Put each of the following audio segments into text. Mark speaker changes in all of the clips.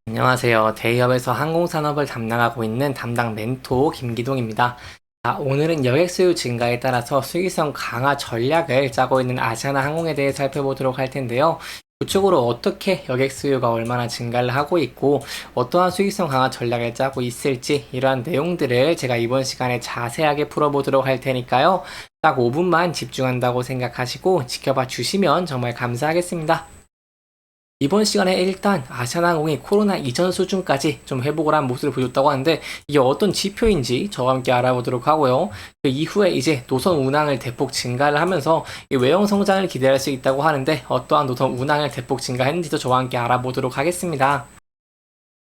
Speaker 1: 안녕하세요. 대기업에서 항공산업을 담당하고 있는 담당 멘토 김기동입니다. 오늘은 여객 수요 증가에 따라서 수익성 강화 전략을 짜고 있는 아시아나항공에 대해 살펴보도록 할 텐데요. 구축으로 어떻게 여객 수요가 얼마나 증가를 하고 있고 어떠한 수익성 강화 전략을 짜고 있을지 이러한 내용들을 제가 이번 시간에 자세하게 풀어보도록 할 테니까요. 딱 5분만 집중한다고 생각하시고 지켜봐 주시면 정말 감사하겠습니다. 이번 시간에 일단 아시아나항공이 코로나 이전 수준까지 좀 회복을 한 모습을 보여줬다고 하는데 이게 어떤 지표인지 저와 함께 알아보도록 하고요. 그 이후에 이제 노선 운항을 대폭 증가를 하면서 이 외형 성장을 기대할 수 있다고 하는데 어떠한 노선 운항을 대폭 증가했는지도 저와 함께 알아보도록 하겠습니다.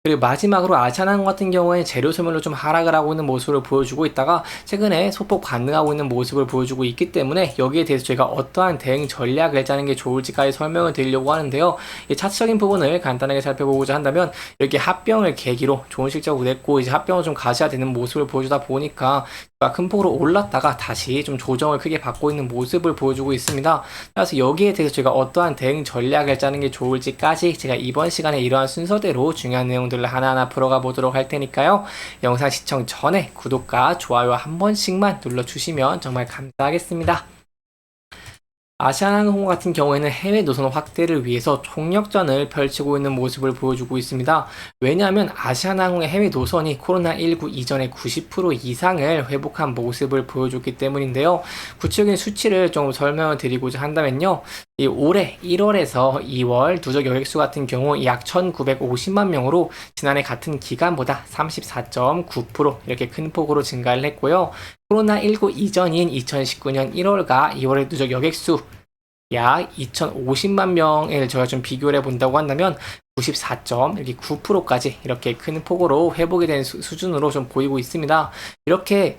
Speaker 1: 그리고 마지막으로 아시아나항공 같은 경우에 재료 소멸로 좀 하락을 하고 있는 모습을 보여주고 있다가 최근에 소폭 반등하고 있는 모습을 보여주고 있기 때문에 여기에 대해서 저희가 어떠한 대응 전략을 짜는 게 좋을지까지 설명을 드리려고 하는데요. 이 차트적인 부분을 간단하게 살펴보고자 한다면 이렇게 합병을 계기로 좋은 실적을 냈고 이제 합병을 좀 가셔야되는 모습을 보여주다 보니까 큰 폭으로 올랐다가 다시 좀 조정을 크게 받고 있는 모습을 보여주고 있습니다. 그래서 여기에 대해서 제가 어떠한 대응 전략을 짜는 게 좋을지까지 제가 이번 시간에 이러한 순서대로 중요한 내용들을 하나하나 풀어가 보도록 할 테니까요. 영상 시청 전에 구독과 좋아요 한 번씩만 눌러주시면 정말 감사하겠습니다. 아시아나항공 같은 경우에는 해외 노선 확대를 위해서 총력전을 펼치고 있는 모습을 보여주고 있습니다. 왜냐하면 아시아나항공의 해외 노선이 코로나19 이전의 90% 이상을 회복한 모습을 보여줬기 때문인데요. 구체적인 수치를 좀 설명을 드리고자 한다면요. 이 올해 1월에서 2월 누적 여객수 같은 경우 약 1950만 명으로 지난해 같은 기간보다 34.9% 이렇게 큰 폭으로 증가를 했고요. 코로나19 이전인 2019년 1월과 2월의 누적 여객수 약 2,050만 명을 저희가 좀 비교를 해본다고 한다면 94.9%까지 이렇게 큰 폭으로 회복이 된 수준으로 좀 보이고 있습니다. 이렇게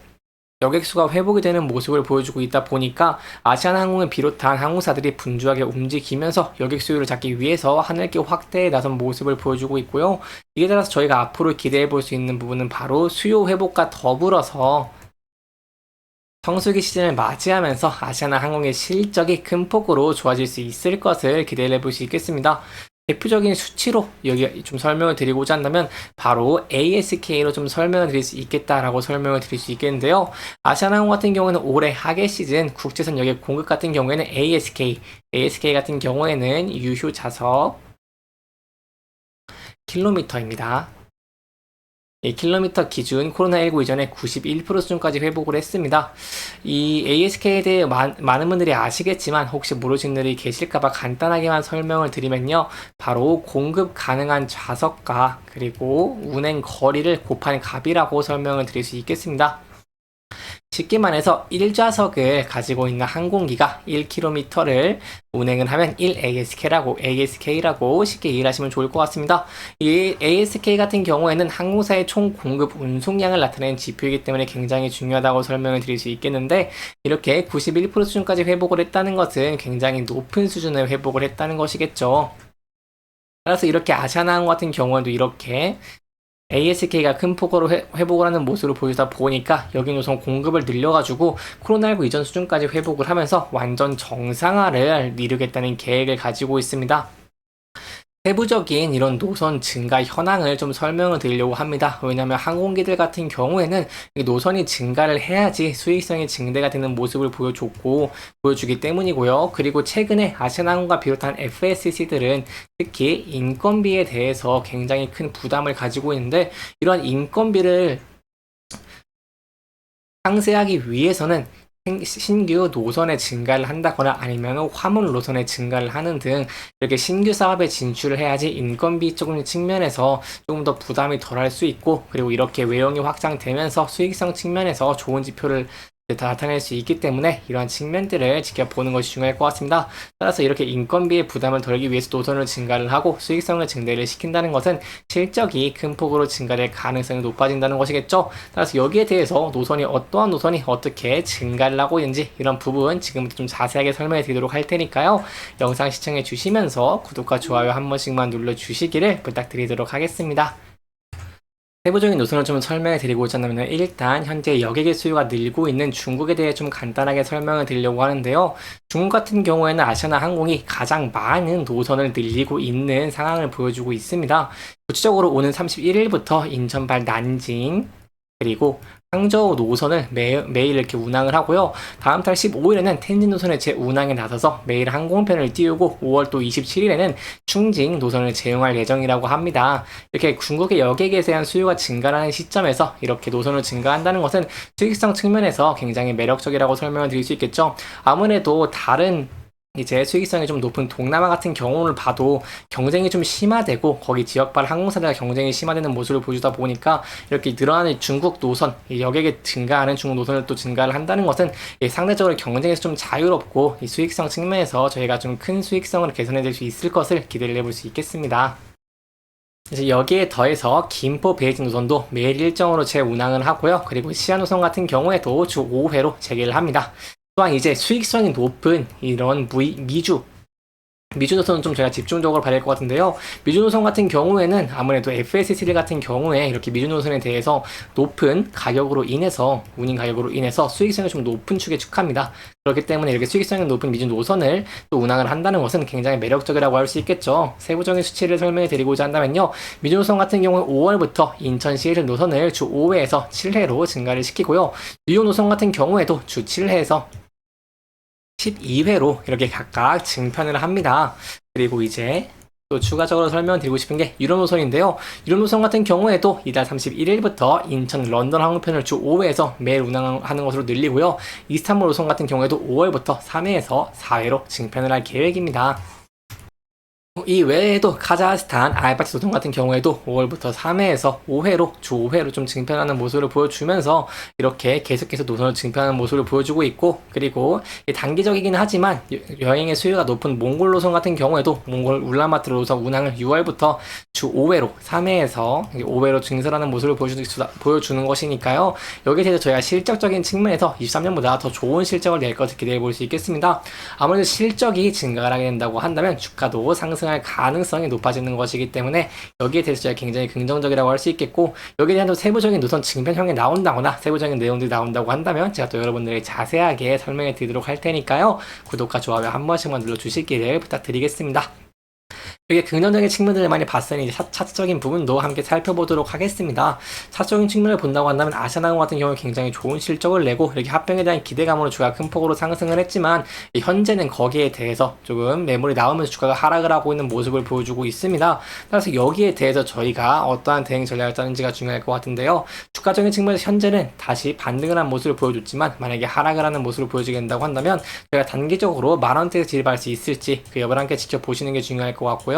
Speaker 1: 여객수가 회복이 되는 모습을 보여주고 있다 보니까 아시아나항공을 비롯한 항공사들이 분주하게 움직이면서 여객 수요를 잡기 위해서 하늘길 확대에 나선 모습을 보여주고 있고요. 이에 따라서 저희가 앞으로 기대해 볼 수 있는 부분은 바로 수요 회복과 더불어서 성수기 시즌을 맞이하면서 아시아나항공의 실적이 큰 폭으로 좋아질 수 있을 것을 기대해 볼 수 있겠습니다. 대표적인 수치로 여기 좀 설명을 드리고자 한다면 바로 ASK로 좀 설명을 드릴 수 있겠다라고 설명을 드릴 수 있겠는데요. 아시아나항공 같은 경우에는 올해 하계 시즌 국제선 여객 공급 같은 경우에는 ASK 같은 경우에는 유효 좌석 킬로미터입니다. 킬로미터 기준 코로나19 이전에 91% 수준까지 회복을 했습니다. 이 ASK에 대해 많은 분들이 아시겠지만 혹시 모르시는 분들이 계실까봐 간단하게만 설명을 드리면요. 바로 공급 가능한 좌석과 그리고 운행 거리를 곱한 값이라고 설명을 드릴 수 있겠습니다. 쉽게 말해서 1좌석을 가지고 있는 항공기가 1km를 운행을 하면 1ASK라고 쉽게 이해하시면 좋을 것 같습니다. 이 ASK 같은 경우에는 항공사의 총 공급 운송량을 나타내는 지표이기 때문에 굉장히 중요하다고 설명을 드릴 수 있겠는데 이렇게 91% 수준까지 회복을 했다는 것은 굉장히 높은 수준의 회복을 했다는 것이겠죠. 따라서 이렇게 아시아나항공 같은 경우에도 이렇게 ASK가 큰 폭으로 회복을 하는 모습을 보이다 보니까 여기 노선 공급을 늘려가지고 코로나19 이전 수준까지 회복을 하면서 완전 정상화를 이루겠다는 계획을 가지고 있습니다. 세부적인 이런 노선 증가 현황을 좀 설명을 드리려고 합니다. 왜냐하면 항공기들 같은 경우에는 노선이 증가를 해야지 수익성이 증대가 되는 모습을 보여주기 때문이고요. 그리고 최근에 아시아나항공과 비롯한 FSC들은 특히 인건비에 대해서 굉장히 큰 부담을 가지고 있는데 이러한 인건비를 상쇄하기 위해서는 신규 노선의 증가를 한다거나 아니면 화물 노선의 증가를 하는 등 이렇게 신규 사업에 진출을 해야지 인건비 조금 측면에서 조금 더 부담이 덜할 수 있고 그리고 이렇게 외형이 확장되면서 수익성 측면에서 좋은 지표를 나타낼 수 있기 때문에 이러한 측면들을 지켜보는 것이 중요할 것 같습니다. 따라서 이렇게 인건비의 부담을 덜기 위해서 노선을 증가를 하고 수익성을 증대를 시킨다는 것은 실적이 큰 폭으로 증가될 가능성이 높아진다는 것이겠죠. 따라서 여기에 대해서 어떠한 노선이 어떻게 증가를 하고 있는지 이런 부분 지금부터 좀 자세하게 설명해 드리도록 할 테니까요. 영상 시청해 주시면서 구독과 좋아요 한 번씩만 눌러 주시기를 부탁드리도록 하겠습니다. 세부적인 노선을 좀 설명해 드리고자 하면 일단 현재 여객의 수요가 늘고 있는 중국에 대해 좀 간단하게 설명을 드리려고 하는데요. 중국 같은 경우에는 아시아나 항공이 가장 많은 노선을 늘리고 있는 상황을 보여주고 있습니다. 구체적으로 오는 31일부터 인천발 난징 그리고 항저우 노선을 매일 이렇게 운항을 하고요. 다음 달 15일에는 텐진 노선의 재운항에 나서서 매일 항공편을 띄우고 5월 또 27일에는 충징 노선을 재용할 예정이라고 합니다. 이렇게 중국의 여객에 대한 수요가 증가하는 시점에서 이렇게 노선을 증가한다는 것은 수익성 측면에서 굉장히 매력적이라고 설명을 드릴 수 있겠죠. 아무래도 다른 이제 수익성이 좀 높은 동남아 같은 경우를 봐도 경쟁이 좀 심화되고 거기 지역발 항공사들과 경쟁이 심화되는 모습을 보여주다 보니까 이렇게 늘어나는 중국 노선, 여객에 증가하는 중국 노선을 또 증가를 한다는 것은 상대적으로 경쟁에서 좀 자유롭고 이 수익성 측면에서 저희가 좀 큰 수익성을 개선해낼 수 있을 것을 기대를 해볼 수 있겠습니다. 이제 여기에 더해서 김포 베이징 노선도 매일 일정으로 재운항을 하고요. 그리고 시안 노선 같은 경우에도 주 5회로 재개를 합니다. 또한 이제 수익성이 높은 이런 미주 노선은 좀 제가 집중적으로 봐야 될 것 같은데요. 미주 노선 같은 경우에는 아무래도 FSCL 같은 경우에 이렇게 미주 노선에 대해서 높은 가격으로 인해서 운임 가격으로 인해서 수익성이 좀 높은 축에 축합니다. 그렇기 때문에 이렇게 수익성이 높은 미주 노선을 또 운항을 한다는 것은 굉장히 매력적이라고 할 수 있겠죠. 세부적인 수치를 설명해 드리고자 한다면요. 미주 노선 같은 경우에 5월부터 인천 시애틀 노선을 주 5회에서 7회로 증가를 시키고요. 뉴욕 노선 같은 경우에도 주 7회에서 12회로 이렇게 각각 증편을 합니다. 그리고 이제 또 추가적으로 설명드리고 싶은 게 유럽 노선인데요. 유럽 노선 같은 경우에도 이달 31일부터 인천 런던 항공편을 주 5회에서 매일 운항하는 것으로 늘리고요. 이스탄불 노선 같은 경우에도 5월부터 3회에서 4회로 증편을 할 계획입니다. 이 외에도 카자흐스탄 알바티 노선 같은 경우에도 5월부터 3회에서 5회로 주 5회로 좀 증편하는 모습을 보여주면서 이렇게 계속해서 노선을 증편하는 모습을 보여주고 있고, 그리고 단기적이긴 하지만 여행의 수요가 높은 몽골 노선 같은 경우에도 몽골 울란바토르 노선 운항을 6월부터 주 5회로 3회에서 5회로 증설하는 모습을 보여주는 것이니까요. 여기에 대해서 저희가 실적적인 측면에서 23년보다 더 좋은 실적을 낼 것을 기대해 볼 수 있겠습니다. 아무래도 실적이 증가를 하게 된다고 한다면 주가도 상승할 가능성이 높아지는 것이기 때문에 여기에 대해서 저희가 굉장히 긍정적이라고 할 수 있겠고, 여기에 대한 또 세부적인 노선 증편형이 나온다거나 세부적인 내용들이 나온다고 한다면 제가 또 여러분들에게 자세하게 설명해 드리도록 할 테니까요. 구독과 좋아요 한 번씩만 눌러주시기를 부탁드리겠습니다. 이게 긍정적인 측면들을 많이 봤으니 이제 차트적인 부분도 함께 살펴보도록 하겠습니다. 차트적인 측면을 본다고 한다면 아시아나항공 같은 경우에 굉장히 좋은 실적을 내고 이렇게 합병에 대한 기대감으로 주가가 큰 폭으로 상승을 했지만 현재는 거기에 대해서 조금 매물이 나오면서 주가가 하락을 하고 있는 모습을 보여주고 있습니다. 따라서 여기에 대해서 저희가 어떠한 대응 전략을 짜는지가 중요할 것 같은데요. 주가적인 측면에서 현재는 다시 반등을 한 모습을 보여줬지만 만약에 하락을 하는 모습을 보여주게 된다고 한다면 저희가 단기적으로 만원대에서 진입할 수 있을지 그 여부를 함께 지켜보시는 게 중요할 것 같고요.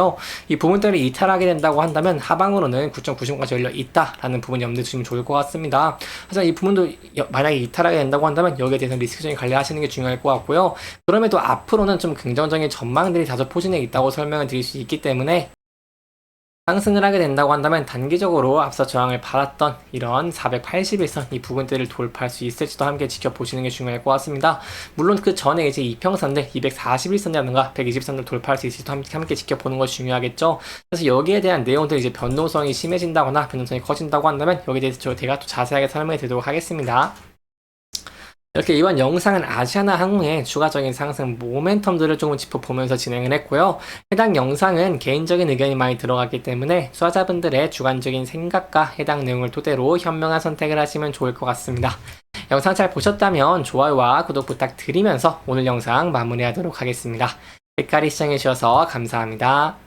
Speaker 1: 이 부분대를 이탈하게 된다고 한다면 하방으로는 9.90까지 열려 있다라는 부분 염두에 두시면 좋을 것 같습니다. 하지만 이 부분도 만약에 이탈하게 된다고 한다면 여기에 대해서 리스크적인 관리하시는 게 중요할 것 같고요. 그럼에도 앞으로는 좀 긍정적인 전망들이 다소 포진해 있다고 설명을 드릴 수 있기 때문에 상승을 하게 된다고 한다면 단기적으로 앞서 저항을 받았던 이런 481선 이 부분대를 돌파할 수 있을지도 함께 지켜보시는 게 중요할 것 같습니다. 물론 그 전에 이제 이평선들 241선이라든가 120선을 돌파할 수 있을지도 함께 지켜보는 것이 중요하겠죠. 그래서 여기에 대한 내용들 이제 변동성이 심해진다거나 변동성이 커진다고 한다면 여기에 대해서 제가 또 자세하게 설명해 드리도록 하겠습니다. 이렇게 이번 영상은 아시아나 항공의 추가적인 상승 모멘텀들을 조금 짚어보면서 진행을 했고요. 해당 영상은 개인적인 의견이 많이 들어갔기 때문에 투자자분들의 주관적인 생각과 해당 내용을 토대로 현명한 선택을 하시면 좋을 것 같습니다. 영상 잘 보셨다면 좋아요와 구독 부탁드리면서 오늘 영상 마무리하도록 하겠습니다. 끝까지 시청해주셔서 감사합니다.